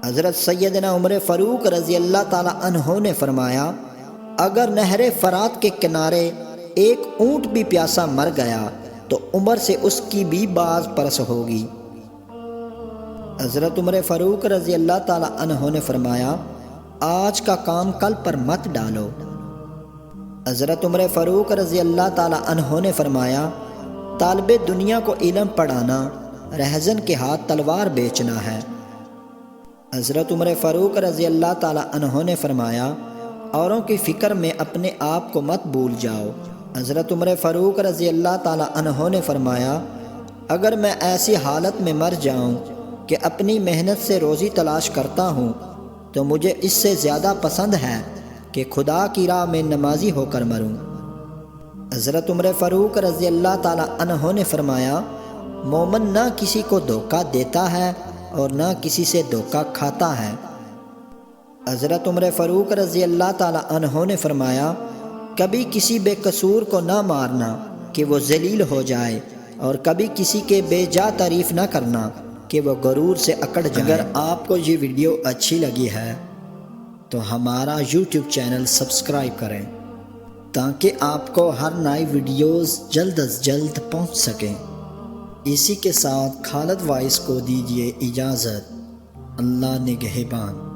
حضرت سیدنا عمر فاروق رضی اللہ تعالی عنہ نے فرمایا اگر نہر فرات کے کنارے ایک اونٹ بھی پیاسا مر گیا تو عمر سے اس کی بھی باز پرس ہوگی۔ حضرت عمر فاروق رضی اللہ تعالی عنہ نے فرمایا آج کا کام کل پر مت ڈالو۔ حضرت عمر فاروق رضی اللہ تعالی عنہ نے فرمایا طالب دنیا کو علم پڑھانا رہزن کے ہاتھ تلوار بیچنا ہے۔ حضرت عمر فاروق رضی اللہ تعالی عنہ نے فرمایا اوروں کی فکر میں اپنے آپ کو مت بھول جاؤ۔ حضرت عمر فاروق رضی اللہ تعالی عنہ نے فرمایا اگر میں ایسی حالت میں مر جاؤں کہ اپنی محنت سے روزی تلاش کرتا ہوں تو مجھے اس سے زیادہ پسند ہے کہ خدا کی راہ میں نمازی ہو کر مروں۔ حضرت عمر فاروق رضی اللہ تعالی عنہ نے فرمایا مومن نہ کسی کو دھوکہ دیتا ہے اور نہ کسی سے دھوکہ کھاتا ہے۔ حضرت عمر فاروق رضی اللہ تعالی عنہ نے فرمایا کبھی کسی بے قصور کو نہ مارنا کہ وہ ذلیل ہو جائے اور کبھی کسی کے بے جا تعریف نہ کرنا کہ وہ غرور سے اکڑ جائے۔ اگر آپ کو یہ ویڈیو اچھی لگی ہے تو ہمارا یوٹیوب چینل سبسکرائب کریں تاکہ آپ کو ہر نئی ویڈیوز جلد از جلد پہنچ سکیں۔ اسی کے ساتھ خالد وائس کو دیجیے اجازت۔ اللہ نگہبان۔